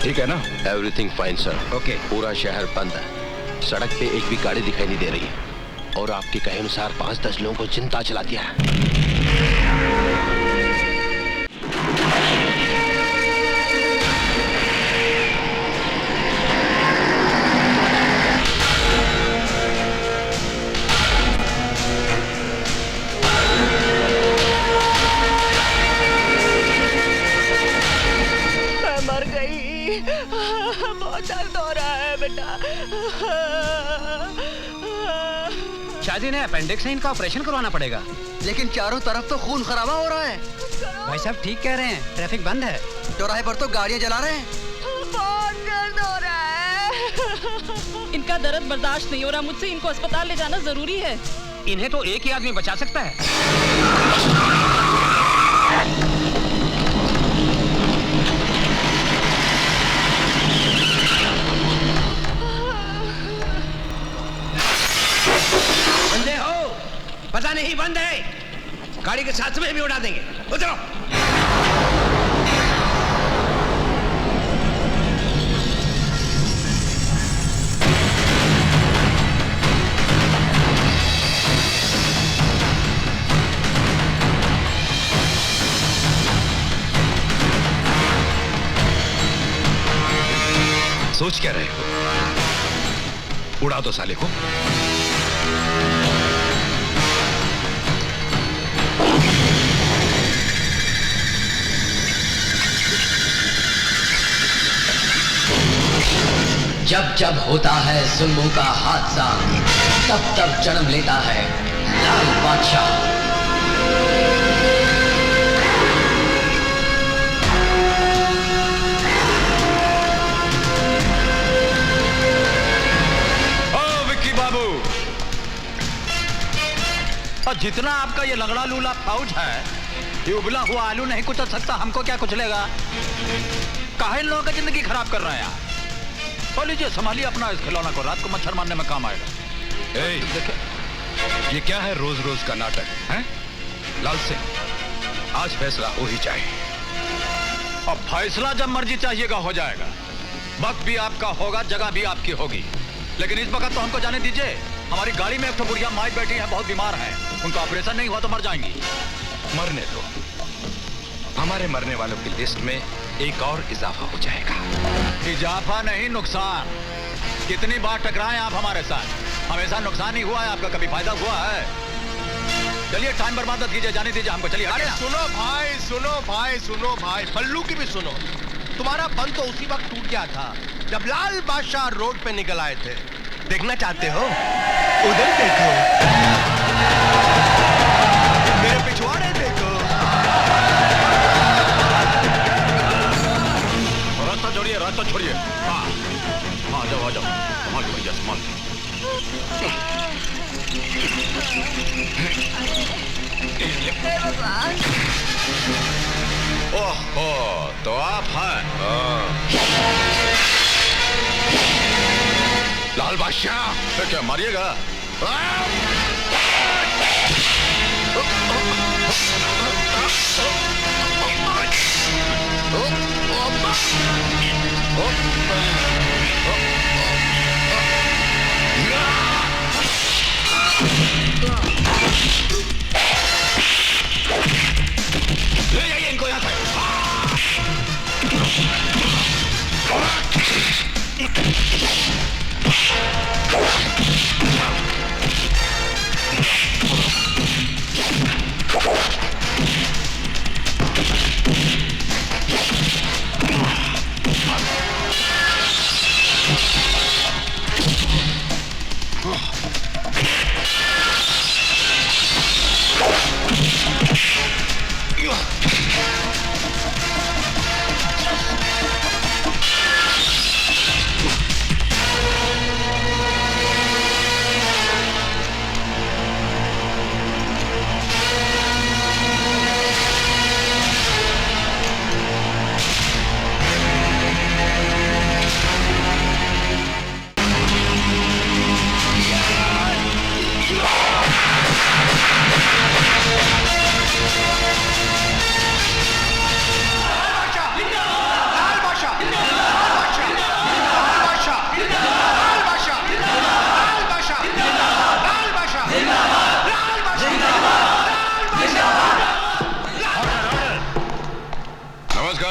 ठीक है ना? Everything fine sir. ओके। पूरा शहर बंद है, सड़क पे एक भी गाड़ी दिखाई नहीं दे रही है और आपके कहे अनुसार 5-10 लोगों को चिंता चला दिया है। बहुत दर्द हो रहा है बेटा। शायद इन्हें अपेंडिक्स है, इनका ऑपरेशन करवाना पड़ेगा। लेकिन चारों तरफ तो खून खराबा हो रहा है। भाई साहब ठीक कह रहे हैं, ट्रैफिक बंद है। चौराहे पर तो गाड़ियां जला रहे हैं। बहुत दर्द हो रहा है। इनका दर्द बर्दाश्त नहीं हो रहा मुझसे, इनको अस्पताल ले जाना जरूरी है। इन्हें तो एक ही आदमी बचा सकता है। बंदे हो? पता नहीं बंद है, गाड़ी के साथ में भी उड़ा देंगे। उतरो। सोच क्या रहे हो? उड़ा दो साले को। जब जब होता है जुल्मों का हादसा, तब तब जन्म लेता है लाल बादशाह। विक्की बाबू, और जितना आपका ये लगड़ा लूला फौज है, ये उबला हुआ आलू नहीं कुचल सकता। हमको क्या कुचलेगा? काहे इन लोगों का जिंदगी खराब कर रहा है यार। तो लीजिए, संभालिए अपना इस खिलौना को, रात को मच्छर मारने में काम आएगा। देखे, ये क्या है रोज रोज का नाटक है? लाल सिंह, आज फैसला हो ही जाए। अब फैसला जब मर्जी चाहिएगा हो जाएगा। वक्त भी आपका होगा, जगह भी आपकी होगी, लेकिन इस वक्त तो हमको जाने दीजिए। हमारी गाड़ी में एक तो बुढ़िया माई बैठी है, बहुत बीमार है, उनका ऑपरेशन नहीं हुआ तो मर जाएंगी। मरने दो, हमारे मरने वालों की लिस्ट में एक और इजाफा हो जाएगा। इजाफा नहीं, नुकसान। कितनी बार टकराए आप हमारे साथ, हमेशा नुकसान ही हुआ है आपका, कभी फायदा हुआ है? चलिए टाइम बर्बाद मत कीजिए, जाने दीजिए हमको। चलिए। अरे सुनो भाई, सुनो भाई, सुनो भाई, पल्लू की भी सुनो। तुम्हारा बंद तो उसी वक्त टूट गया था जब लाल बादशाह रोड पे निकल आए थे। देखना चाहते हो? उधर देखो, मेरे पिछवाड़े देखो। रास्ता छोड़िए, रास्ता छोड़िए। हाँ, आ जाओ, आ जाओ। संभाल के भैया, संभाल के। ओहो, तो आप हैं? लाल बादशाह, तो क्या मारिएगा? ले जाइए इनको यहाँ से।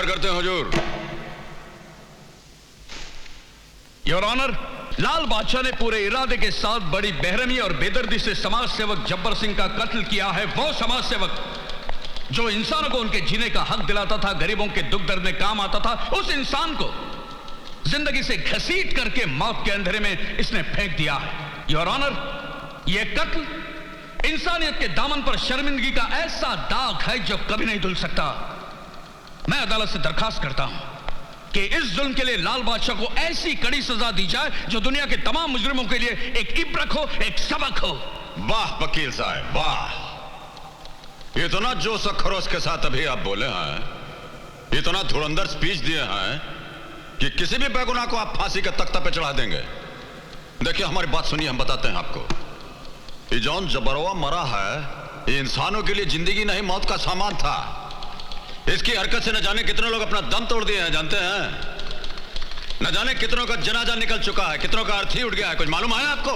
करते हैं हुजूर। योर ऑनर, लाल बादशाह ने पूरे इरादे के साथ बड़ी बेरहमी और बेदर्दी से समाज सेवक जब्बर सिंह का कत्ल किया है। वो समाज सेवक जो इंसानों को उनके जीने का हक दिलाता था, गरीबों के दुख दर्द में काम आता था, उस इंसान को जिंदगी से घसीट करके मौत के अंधेरे में इसने फेंक दिया है। योर ऑनर, यह कत्ल इंसानियत के दामन पर शर्मिंदगी का ऐसा दाग है जो कभी नहीं धुल सकता। मैं अदालत से दरखास्त करता हूं कि इस जुल्म के लिए लाल बादशाह को ऐसी कड़ी सजा दी जाए जो दुनिया के तमाम मुजरिमों के लिए एक इब्रत हो, एक सबक हो। वाह वकील साहब, वाह! इतना जोश और खरोश के साथ अभी आप बोले हैं, इतना धुरंधर स्पीच दिए हैं कि किसी भी बेगुनाह को आप फांसी के तख्ते पे चढ़ा देंगे। देखिए, हमारी बात सुनिए, हम बताते हैं आपको। ये जौन जबरवा मरा है, ये इंसानों के लिए जिंदगी नहीं मौत का सामान था। इसकी हरकत से न जाने कितने लोग अपना दम तोड़ दिए हैं, जानते हैं? न जाने कितनों का जनाजा निकल चुका है, कितनों का अर्थी उठ गया है। कुछ मालूम है आपको?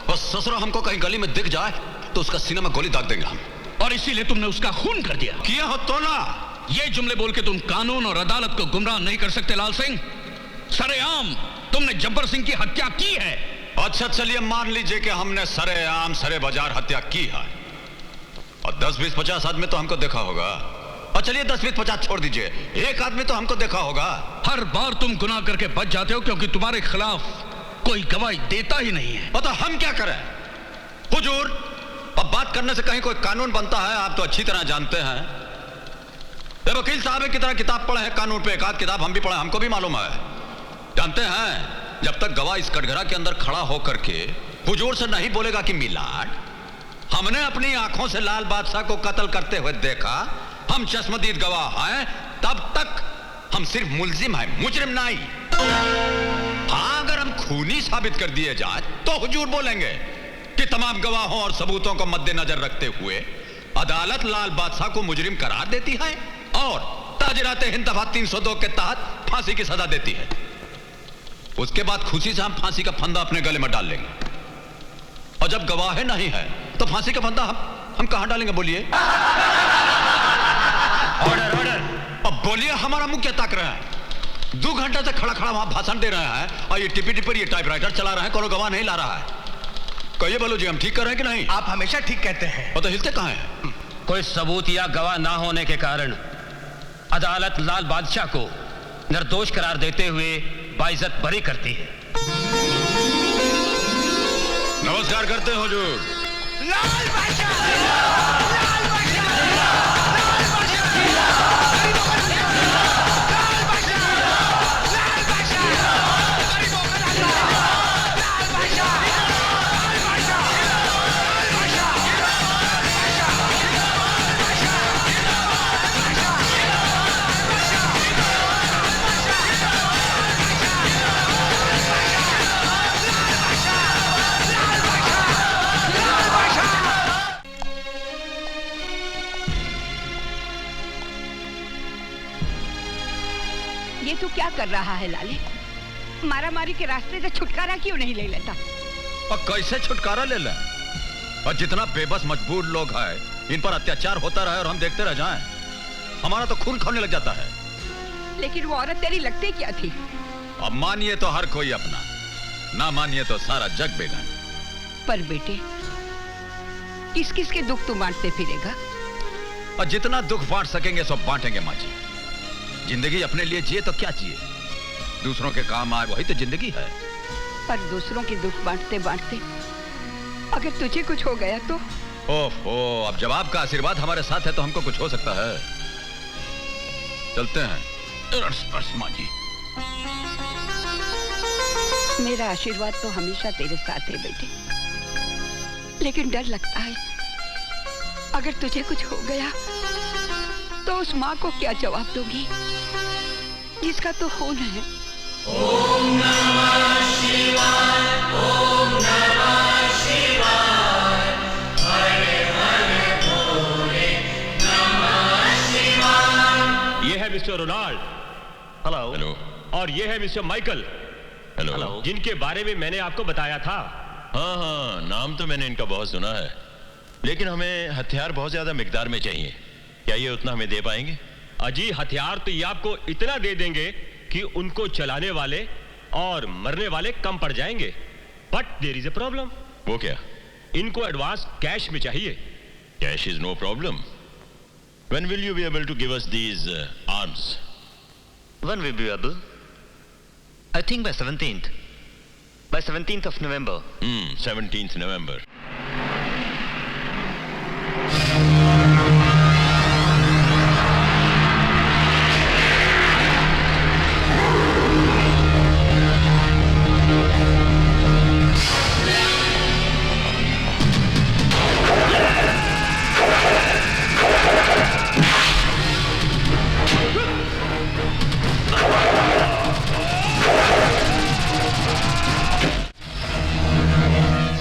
बस ससुरा हमको कहीं गली में दिख जाए तो उसका सीने में गोली दाग देंगे हम। और इसीलिए तुमने उसका खून कर दिया। किया हो तो ना। ये जुमले बोल के तुम कानून और अदालत को गुमराह नहीं कर सकते लाल सिंह। सरेआम तुमने जब्बर सिंह की हत्या की है। अच्छा, चलिए मान लीजिए कि हमने सरेआम सरे बाजार हत्या की है, और 10, 20, 50 आदमी तो हमको देखा होगा। और चलिए 10, 20, 50 छोड़ दीजिए, एक आदमी तो हमको देखा होगा। हर बार तुम गुनाह करके बच जाते हो क्योंकि तुम्हारे खिलाफ कोई गवाही देता ही नहीं है। तो हम क्या करें हुजूर? अब बात करने से कहीं कोई कानून बनता है, आप तो अच्छी तरह जानते हैं। वकील साहब की तरह किताब पढ़े हैं कानून पे, एक आध किताब हम भी पढ़े, हमको भी मालूम है। जानते हैं, जब तक गवाह इस कटघरा के अंदर खड़ा होकर के हुजूर से नहीं बोलेगा कि मिलाड, हमने अपनी आंखों से लाल बादशाह को कत्ल करते हुए देखा, हम चश्मदीद गवाह हैं, तब तक हम सिर्फ मुल्जिम हैं, मुजरिम नहीं। हाँ, अगर हम खूनी साबित कर दिए जाए तो हुजूर बोलेंगे कि तमाम गवाहों और सबूतों को मद्देनजर रखते हुए अदालत लाल बादशाह को मुजरिम करार देती है और ताजरात हिंद दफा 302 के तहत फांसी की सजा देती है। उसके बाद खुशी से हम फांसी का फंदा अपने गले में डाल लेंगे। और जब गवाह नहीं है तो फांसी का फंदा हम कहां डालेंगे बोलिए? Order, order! अब बोलिए, हमारा मुंह क्या ताक रहे हैं? 2 घंटे से खड़ा खड़ा वहां भाषण दे रहे हैं और ये टिपी टिपर ये टाइपराइटर चला रहे हैं, कोनो गवाह नहीं ला रहा है। कहिए बोलो जी, हम ठीक कर रहे हैं कि नहीं? आप हमेशा ठीक कहते हैं। और तो हिलते कहां हैं? कोई सबूत या गवाह ना होने के कारण अदालत लाल बादशाह को निर्दोष करार देते हुए बाइज्जत बरी करती है। नमस्कार करते हैं हुजूर। लाल बादशाह! लाल बादशाह! लाल बादशाह! लाल बादशाह! लाल बादशाह! गरीबों का लाल बादशाह! लाल बादशाह! लाल बादशाह! लाल बादशाह! ये तू क्या कर रहा है लाले? मारामारी के रास्ते से छुटकारा क्यों नहीं ले लेता? और कैसे छुटकारा ले लें? और जितना बेबस मजबूर लोग हैं, इन पर अत्याचार होता रहे और हम देखते रह जाएं, हमारा तो खून खौलने लग जाता है। लेकिन वो औरत तेरी लगती क्या थी? अब मानिए तो हर कोई अपना, ना मानिए तो सारा जग बेगान। पर बेटे, किस किस के दुख तू बांटते फिरेगा? और जितना दुख बांट सकेंगे सब बांटेंगे माँ जी। जिंदगी अपने लिए जिए तो क्या जिए, दूसरों के काम आए वही तो जिंदगी है। पर दूसरों के दुख बांटते बांटते अगर तुझे कुछ हो गया तो? ओहो, अब जब आपका आशीर्वाद हमारे साथ है तो हमको कुछ हो सकता है। चलते हैं माँ जी। मेरा आशीर्वाद तो हमेशा तेरे साथ है बेटे, लेकिन डर लगता है अगर तुझे कुछ हो गया तो उस माँ को क्या जवाब दोगी जिसका तो खून है। ओम नमः शिवाय, ओम नमः शिवाय, हरे हरे भोले नमः शिवाय। ये है मिस्टर रोनाल्ड। हेलो। हेलो। और ये है मिस्टर माइकल। हेलो। जिनके बारे में मैंने आपको बताया था। हाँ, नाम तो मैंने इनका बहुत सुना है, लेकिन हमें हथियार बहुत ज्यादा मिकदार में चाहिए। क्या ये उतना हमें दे पाएंगे? अजी हथियार तो ये आपको इतना दे देंगे कि उनको चलाने वाले और मरने वाले कम पड़ जाएंगे। But there is a problem. वो क्या? इनको एडवांस कैश में चाहिए। Cash is no problem. When will you be able to give us these arms? When will be able? I think by 17th. By 17th of November. 17th November.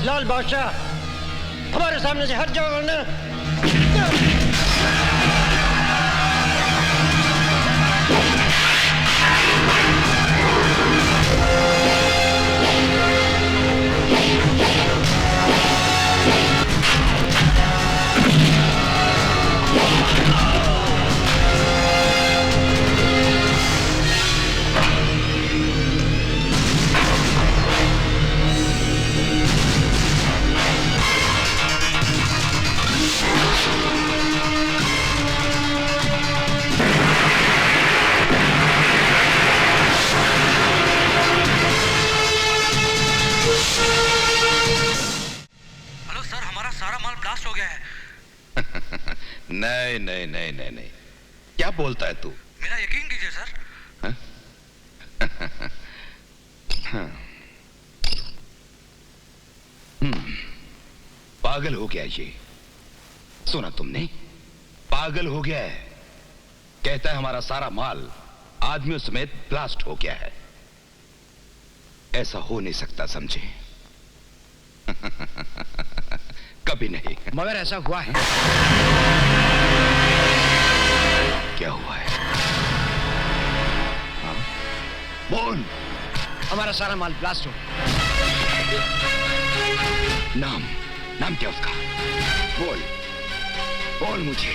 लाल बादशाह, हमारे सामने से हट जाओ वरना। नहीं नहीं नहीं नहीं नहीं, क्या बोलता है तू? मेरा यकीन कीजिए सर। पागल हो गया ये। सुना तुमने? पागल हो गया है। कहता है हमारा सारा माल आदमियों समेत ब्लास्ट हो गया है। ऐसा हो नहीं सकता, समझे? कभी नहीं। मगर ऐसा हुआ है। क्या हुआ है? हाँ? बोल। हमारा सारा माल ब्लास्ट हो। नाम क्या उसका? बोल बोल मुझे,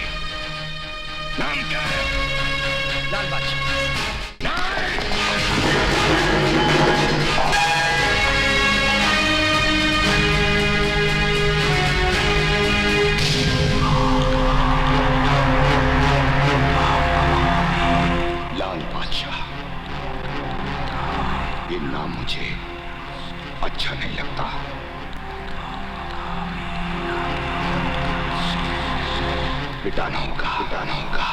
नाम क्या है? लाल बादशाह। लाल बादशाह, ये नाम मुझे अच्छा नहीं लगता। मिटाना होगा, मिटाना होगा।